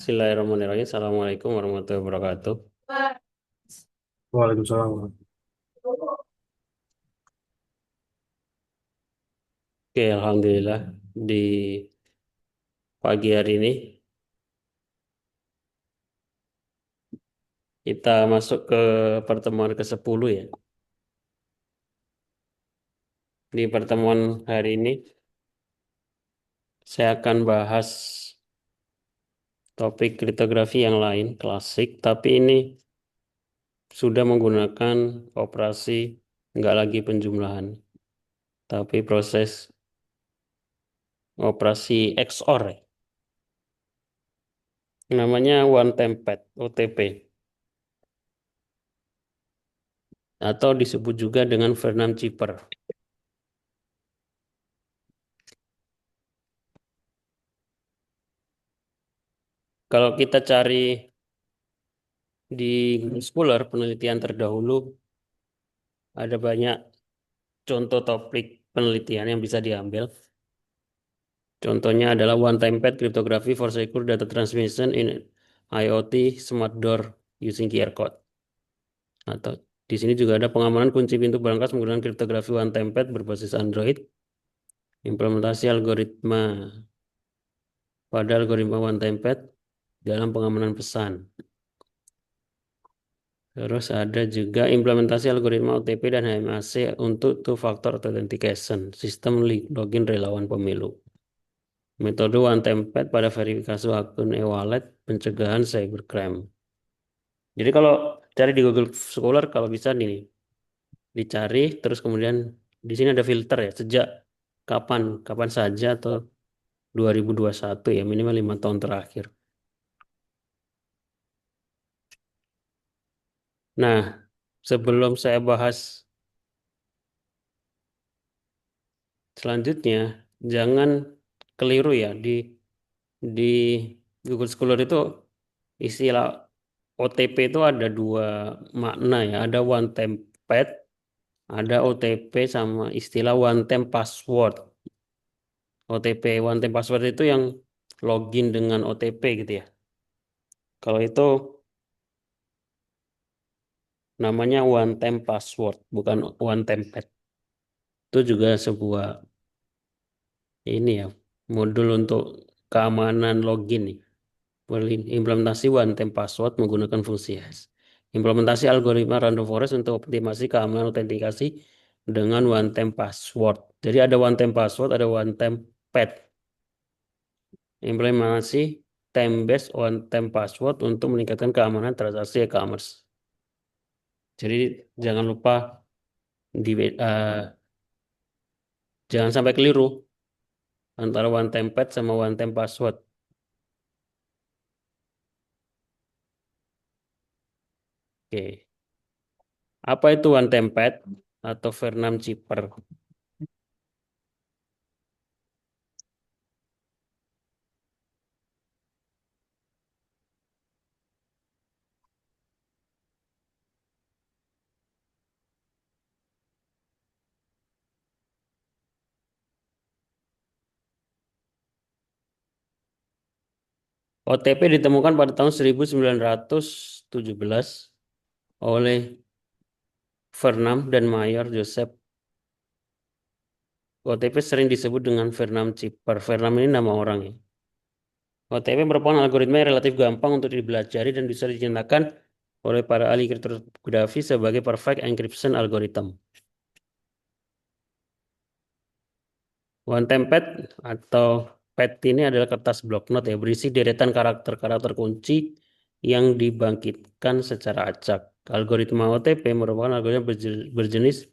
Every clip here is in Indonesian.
Bismillahirrahmanirrahim. Assalamualaikum warahmatullahi wabarakatuh. Waalaikumsalam. Oke, Alhamdulillah di pagi hari ini kita masuk ke pertemuan ke-10 ya. Di pertemuan hari ini saya akan bahas topik kriptografi yang lain, klasik, tapi ini sudah menggunakan operasi nggak lagi penjumlahan, tapi proses operasi XOR ya. Namanya one time pad, OTP, atau disebut juga dengan Vernam Chipper. Kalau kita cari di Scholar penelitian terdahulu ada banyak contoh topik penelitian yang bisa diambil. Contohnya adalah one-time pad cryptography for secure data transmission in IoT smart door using QR code. Atau di sini juga ada pengamanan kunci pintu berangkas menggunakan kriptografi one-time pad berbasis Android, implementasi algoritma pada algoritma one-time pad dalam pengamanan pesan. Terus ada juga implementasi algoritma OTP dan HMAC untuk two-factor authentication, sistem login relawan pemilu. Metode one-time pad pada verifikasi akun e-wallet, pencegahan cybercrime. Jadi kalau cari di Google Scholar, kalau bisa nih, dicari, terus kemudian di sini ada filter ya, sejak kapan, kapan saja atau 2021 ya, minimal 5 tahun terakhir. Nah, sebelum saya bahas selanjutnya, jangan keliru ya di Google Scholar itu istilah OTP itu ada dua makna ya, ada one time pad, ada OTP sama istilah one time password. OTP one time password itu yang login dengan OTP gitu ya. Kalau itu namanya one time password, bukan one time pad. Itu juga sebuah ini ya, modul untuk keamanan login nih. Implementasi one time password menggunakan fungsi hash. Implementasi algoritma random forest untuk optimasi keamanan autentikasi dengan one time password. Jadi ada one time password, ada one time pad. Implementasi time based one time password untuk meningkatkan keamanan transaksi e-commerce. Jadi jangan lupa di jangan sampai keliru antara one time pad sama one time password. Oke. Apa itu one time pad atau Vernam Chipper? OTP ditemukan pada tahun 1917 oleh Vernam dan Mayor Joseph. OTP sering disebut dengan Vernam Chipper. Vernam ini nama orang ya. OTP merupakan algoritma yang relatif gampang untuk dipelajari dan bisa dinyatakan oleh para ahli kriptografi sebagai perfect encryption algorithm. One time pad atau pad ini adalah kertas bloknot ya berisi deretan karakter-karakter kunci yang dibangkitkan secara acak. Algoritma OTP merupakan algoritma berjenis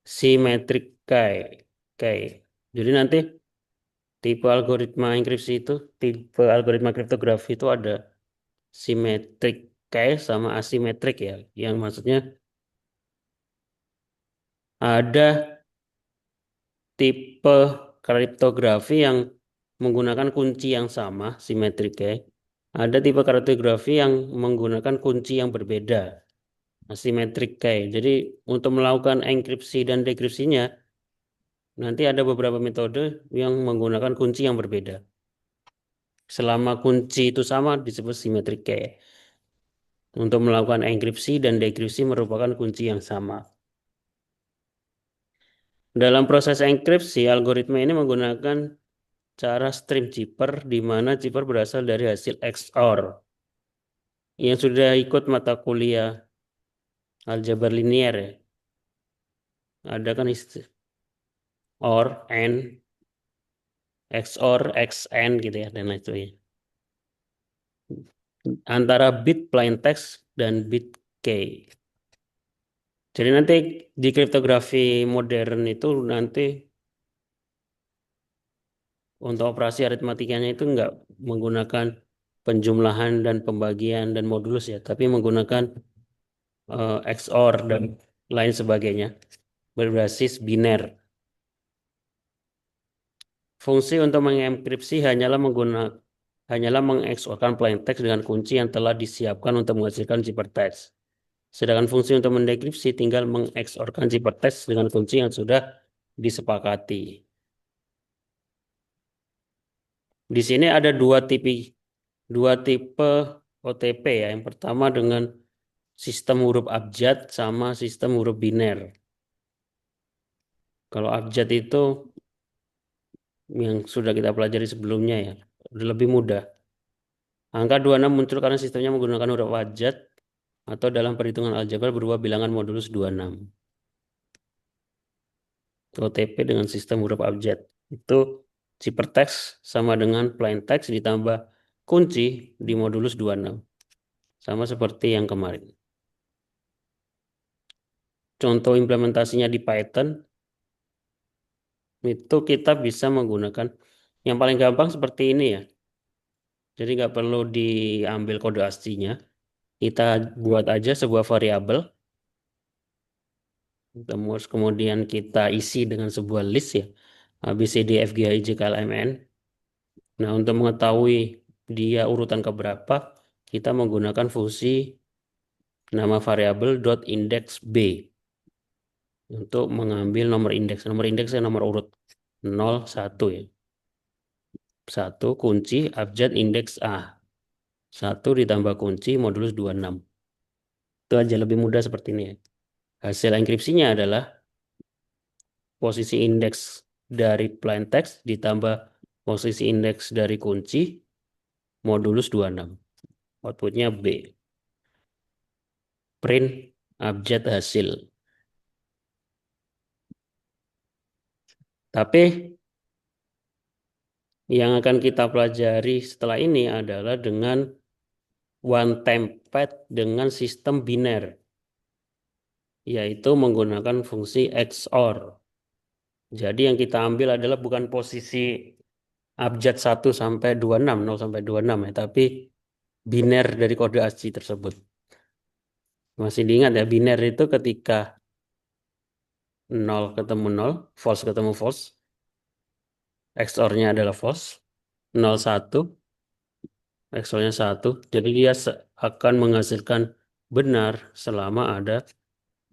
symmetric key. Key. Jadi nanti tipe algoritma enkripsi itu, tipe algoritma kriptografi itu ada symmetric key sama asymmetric ya. Yang maksudnya ada tipe kriptografi yang menggunakan kunci yang sama, symmetric key. Ada tipe kriptografi yang menggunakan kunci yang berbeda, asymmetric key. Jadi untuk melakukan enkripsi dan dekripsinya, nanti ada beberapa metode yang menggunakan kunci yang berbeda. Selama kunci itu sama disebut symmetric key. Untuk melakukan enkripsi dan dekripsi merupakan kunci yang sama. Dalam proses enkripsi, algoritma ini menggunakan cara stream chipper di mana chipper berasal dari hasil XOR. Yang sudah ikut mata kuliah aljabar linear ya. Ada kan OR, AND, XOR, XAND gitu ya dan lain sebagainya. Antara bit plain text dan bit key. Jadi nanti di kriptografi modern itu nanti untuk operasi aritmatikanya itu nggak menggunakan penjumlahan dan pembagian dan modulus ya, tapi menggunakan XOR dan lain sebagainya berbasis biner. Fungsi untuk mengenkripsi hanyalah mengeksorkan plain text dengan kunci yang telah disiapkan untuk menghasilkan ciphertext. Sedangkan fungsi untuk mendekripsi tinggal mengeksorkan ciphertext dengan kunci yang sudah disepakati. Di sini ada dua tipe OTP ya. Yang pertama dengan sistem huruf abjad sama sistem huruf biner. Kalau abjad itu yang sudah kita pelajari sebelumnya ya, udah lebih mudah. Angka 26 muncul karena sistemnya menggunakan huruf abjad atau dalam perhitungan aljabar berupa bilangan modulus 26. OTP dengan sistem huruf abjad. Itu ciphertext sama dengan plain text ditambah kunci di modulus 26. Sama seperti yang kemarin. Contoh implementasinya di Python itu kita bisa menggunakan yang paling gampang seperti ini ya. Jadi nggak perlu diambil kode aslinya. Kita buat aja sebuah variabel, terus kemudian kita isi dengan sebuah list ya. A, B, C, D, F, G, H, I, J, K, L, M, N. Nah, untuk mengetahui dia urutan keberapa, kita menggunakan fungsi nama variabel dot index B untuk mengambil nomor indeks. Nomor indeksnya nomor urut 0, 1 ya. 1 kunci abjad indeks A. 1 ditambah kunci modulus 26. Itu aja lebih mudah seperti ini ya. Hasil enkripsinya adalah posisi indeks dari plain text ditambah posisi indeks dari kunci modulus 26. Outputnya B. Print abjad hasil. Tapi yang akan kita pelajari setelah ini adalah dengan one time pad dengan sistem biner, yaitu menggunakan fungsi XOR. Jadi yang kita ambil adalah bukan posisi abjad 1 sampai 26, 0 sampai 26 ya, tapi biner dari kode ASCII tersebut. Masih diingat ya, biner itu ketika 0 ketemu 0, false ketemu false, XOR-nya adalah false, 0, 1, XOR-nya 1. Jadi dia akan menghasilkan benar selama ada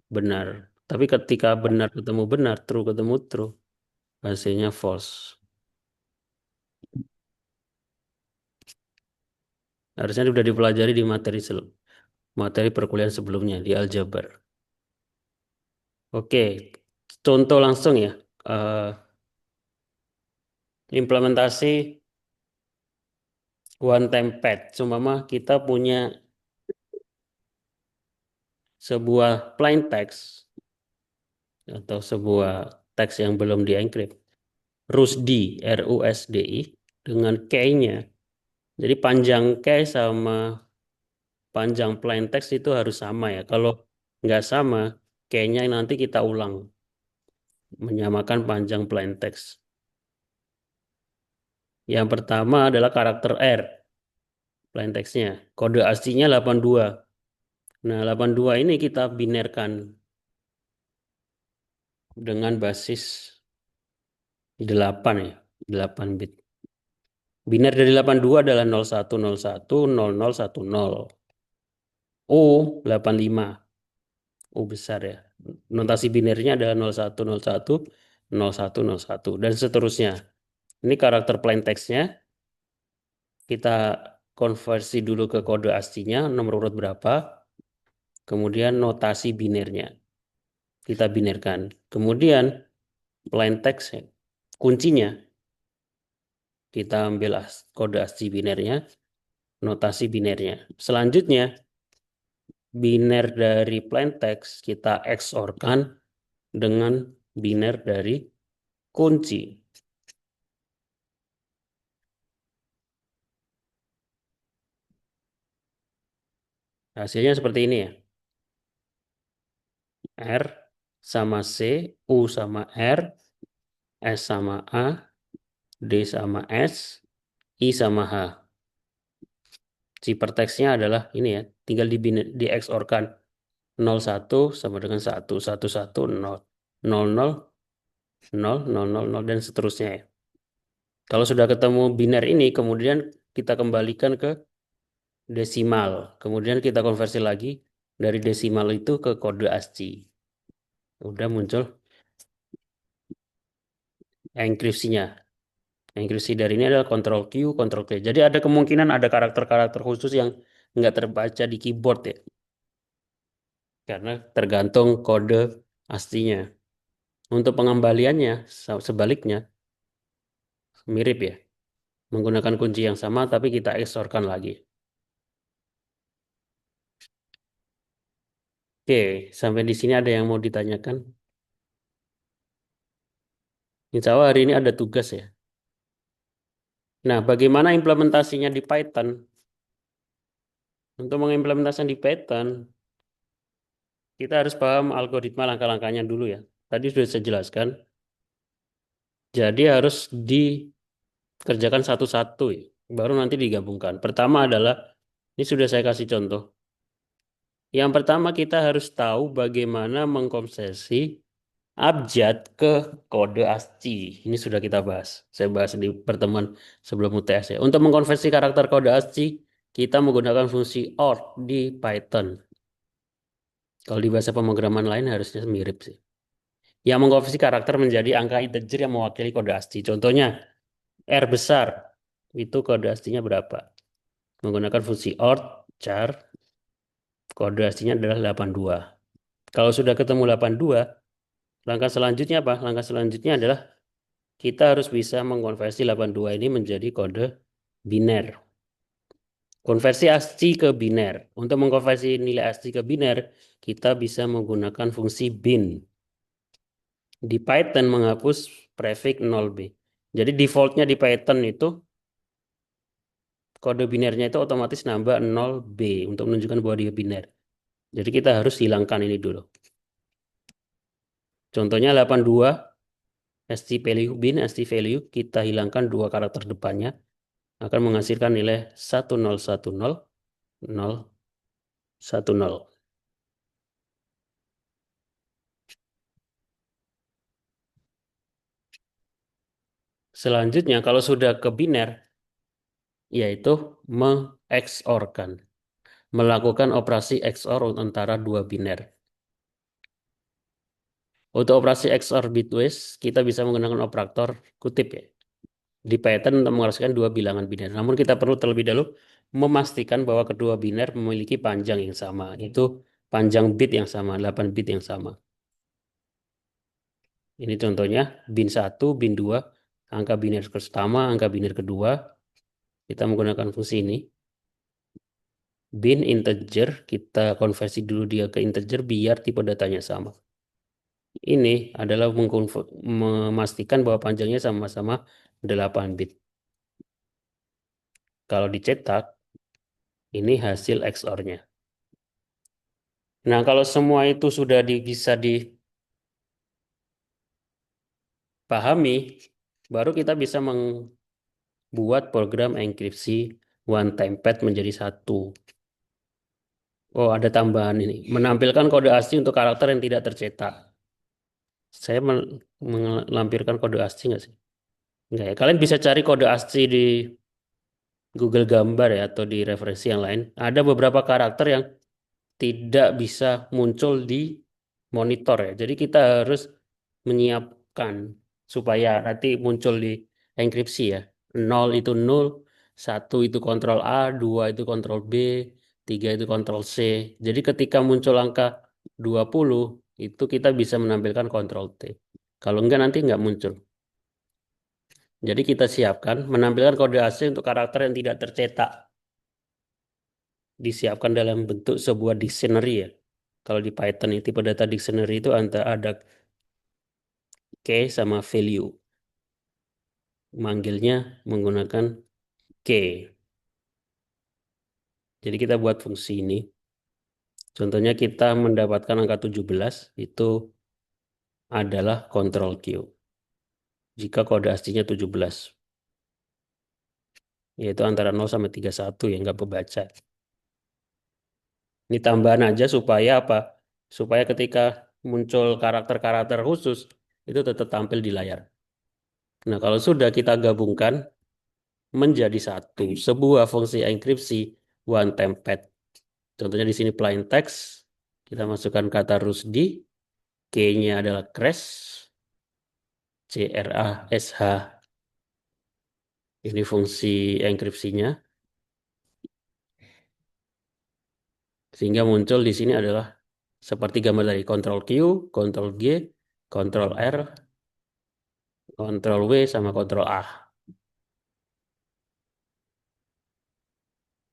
benar. Tapi ketika benar ketemu benar, true ketemu true, hasilnya false. Harusnya sudah dipelajari di materi perkuliahan sebelumnya di aljabar. Oke, contoh langsung ya. Eh, implementasi one time pad. Seumpama kita punya sebuah plain text atau sebuah teks yang belum dienkrip. RUSD, RUSDI dengan key-nya. Jadi panjang key sama panjang plain text itu harus sama ya. Kalau nggak sama, key-nya nanti kita ulang. Menyamakan panjang plain text. Yang pertama adalah karakter R, plain text-nya. Kode aslinya 82. Nah, 82 ini kita binerkan dengan basis 8 ya, 8 bit. Biner dari 82 adalah 0101 0010. U 85. U besar ya. Notasi binernya adalah 0101 0101 dan seterusnya. Ini karakter plain text-nya. Kita konversi dulu ke kode aslinya, nomor urut berapa, kemudian notasi binernya. Kita binerkan. Kemudian plain text, kuncinya, kita ambil kode ASCII binernya, notasi binernya. Selanjutnya, biner dari plain text kita XOR-kan dengan biner dari kunci. Hasilnya seperti ini ya. R sama C, U sama R, S sama A, D sama S, I sama H. Ciphertextnya adalah ini ya, tinggal di XOR-kan. 01 sama dengan 1, 11, 0, 00, 0, 0, 0, 0, dan seterusnya ya. Kalau sudah ketemu biner ini, kemudian kita kembalikan ke desimal. Kemudian kita konversi lagi dari desimal itu ke kode ASCII. Udah muncul enkripsinya. Enkripsi dari ini adalah Ctrl Q, Ctrl K. Jadi ada kemungkinan ada karakter-karakter khusus yang nggak terbaca di keyboard ya. Karena tergantung kode aslinya. Untuk pengembaliannya, sebaliknya, mirip ya. Menggunakan kunci yang sama, tapi kita XOR-kan lagi. Oke, sampai di sini ada yang mau ditanyakan? Insya Allah hari ini ada tugas ya. Nah, bagaimana implementasinya di Python? Untuk mengimplementasikan di Python, kita harus paham algoritma langkah-langkahnya dulu ya. Tadi sudah saya jelaskan. Jadi harus dikerjakan satu-satu ya. Baru nanti digabungkan. Pertama adalah, ini sudah saya kasih contoh. Yang pertama kita harus tahu bagaimana mengkonversi abjad ke kode ASCII. Ini sudah kita bahas. Saya bahas di pertemuan sebelum UTS ya. Untuk mengkonversi karakter kode ASCII, kita menggunakan fungsi OR di Python. Kalau di bahasa pemrograman lain harusnya mirip sih. Yang mengkonversi karakter menjadi angka integer yang mewakili kode ASCII. Contohnya, R besar, itu kode ASCII-nya berapa? Menggunakan fungsi OR, char, kode ASCII-nya adalah 82. Kalau sudah ketemu 82, langkah selanjutnya apa? Langkah selanjutnya adalah kita harus bisa mengkonversi 82 ini menjadi kode biner. Konversi ASCII ke biner. Untuk mengkonversi nilai ASCII ke biner, kita bisa menggunakan fungsi bin. Di Python menghapus prefix 0b. Jadi defaultnya di Python itu kode binernya itu otomatis nambah 0b untuk menunjukkan bahwa dia biner. Jadi kita harus hilangkan ini dulu. Contohnya 82 st value bin st value kita hilangkan dua karakter depannya akan menghasilkan nilai 10101010. Selanjutnya kalau sudah ke biner yaitu meng-XOR-kan, melakukan operasi XOR antara dua biner. Untuk operasi XOR bitwise kita bisa menggunakan operator kutip ya. Di Python untuk menghasilkan dua bilangan biner. Namun kita perlu terlebih dahulu memastikan bahwa kedua biner memiliki panjang yang sama. Itu panjang bit yang sama, 8 bit yang sama. Ini contohnya bin 1, bin 2, angka biner pertama, angka biner kedua. Kita menggunakan fungsi ini. Bin integer, kita konversi dulu dia ke integer biar tipe datanya sama. Ini adalah memastikan bahwa panjangnya sama-sama 8 bit. Kalau dicetak, ini hasil XOR-nya. Nah, kalau semua itu sudah bisa dipahami, baru kita bisa membuat program enkripsi one time pad menjadi satu. Oh, ada tambahan ini. Menampilkan kode ASCII untuk karakter yang tidak tercetak. Saya melampirkan kode ASCII nggak sih? Nggak ya. Kalian bisa cari kode ASCII di Google Gambar ya atau di referensi yang lain. Ada beberapa karakter yang tidak bisa muncul di monitor ya. Jadi kita harus menyiapkan supaya nanti muncul di enkripsi ya. 0 itu 0, Satu itu kontrol A, dua itu kontrol B, tiga itu kontrol C. Jadi ketika muncul angka 20, itu kita bisa menampilkan kontrol T. Kalau enggak nanti enggak muncul. Jadi kita siapkan menampilkan kode AC untuk karakter yang tidak tercetak. Disiapkan dalam bentuk sebuah dictionary ya. Kalau di Python itu tipe data dictionary itu antara ada key sama value. Manggilnya menggunakan key. Jadi kita buat fungsi ini. Contohnya kita mendapatkan angka 17 itu adalah control Q. Jika kode aslinya 17, yaitu antara 0 sampai 31 yang nggak kebaca. Ini tambahan aja supaya apa? Supaya ketika muncul karakter-karakter khusus, itu tetap tampil di layar. Nah, kalau sudah kita gabungkan menjadi satu, sebuah fungsi enkripsi one time pad. Contohnya di sini plain text, kita masukkan kata Rusdi, K-nya adalah crash, CRASH, ini fungsi enkripsinya, sehingga muncul di sini adalah seperti gambar dari Ctrl Q, Ctrl G, Ctrl R, Ctrl W, sama Ctrl A.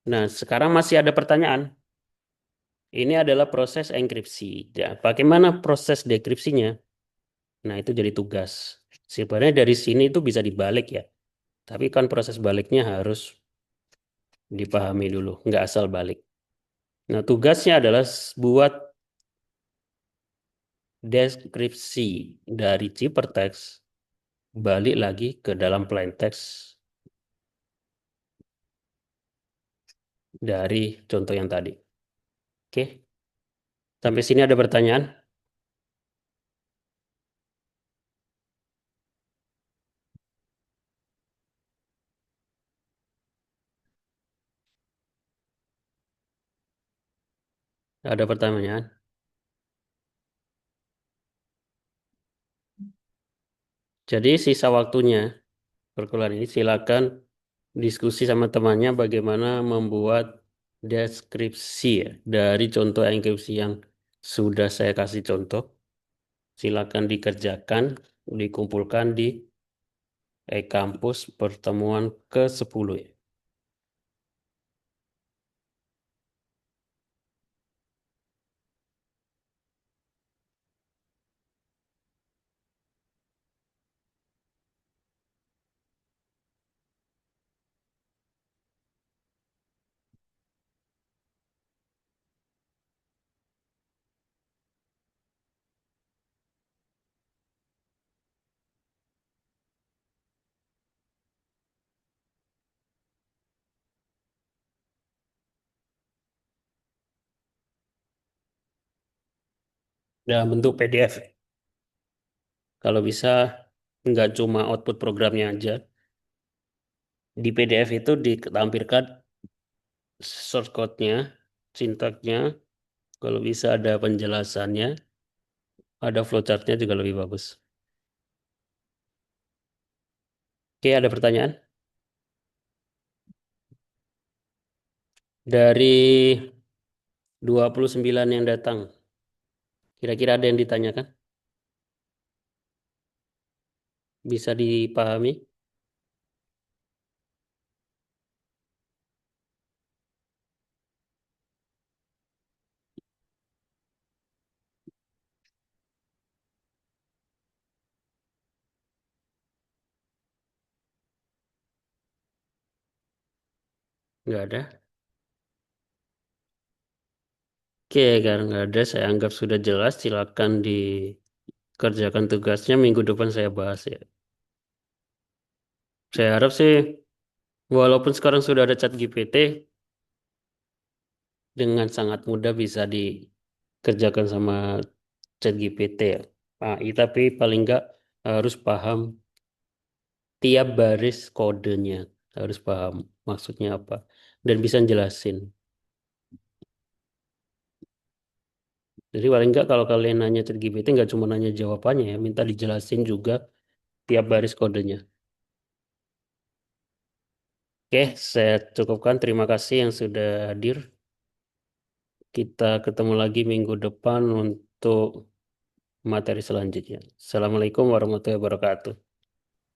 Nah, sekarang masih ada pertanyaan. Ini adalah proses enkripsi. Ya, bagaimana proses dekripsinya? Nah, itu jadi tugas. Sebenarnya dari sini itu bisa dibalik ya. Tapi kan proses baliknya harus dipahami dulu, nggak asal balik. Nah, tugasnya adalah buat deskripsi dari ciphertext balik lagi ke dalam plain text dari contoh yang tadi. Oke, sampai sini ada pertanyaan? Ada pertanyaan? Jadi sisa waktunya perkuliahan ini silakan diskusi sama temannya bagaimana membuat deskripsi ya, dari contoh enkripsi yang sudah saya kasih contoh. Silakan dikerjakan, dikumpulkan di e-kampus pertemuan ke-10 ya. Dalam bentuk PDF. Kalau bisa nggak cuma output programnya aja. Di PDF itu ditampilkan source code-nya, sintaknya, kalau bisa ada penjelasannya, ada flowchart-nya juga lebih bagus. Oke, ada pertanyaan? Dari 29 yang datang, kira-kira ada yang ditanyakan? Bisa dipahami? Nggak ada? Oke, karena nggak ada, saya anggap sudah jelas. Silakan dikerjakan tugasnya. Minggu depan saya bahas ya. Saya harap sih, walaupun sekarang sudah ada chat GPT, dengan sangat mudah bisa dikerjakan sama chat GPT ya. AI, tapi paling nggak harus paham tiap baris kodenya. Harus paham maksudnya apa. Dan bisa jelasin. Jadi paling nggak kalau kalian nanya chat GPT nggak cuma nanya jawabannya ya, minta dijelasin juga tiap baris kodenya. Oke, saya cukupkan. Terima kasih yang sudah hadir. Kita ketemu lagi minggu depan untuk materi selanjutnya. Assalamualaikum warahmatullahi wabarakatuh.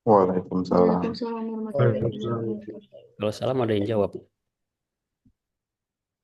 Waalaikumsalam. Waalaikumsalam warahmatullahi wabarakatuh. Kalau salam ada yang jawab.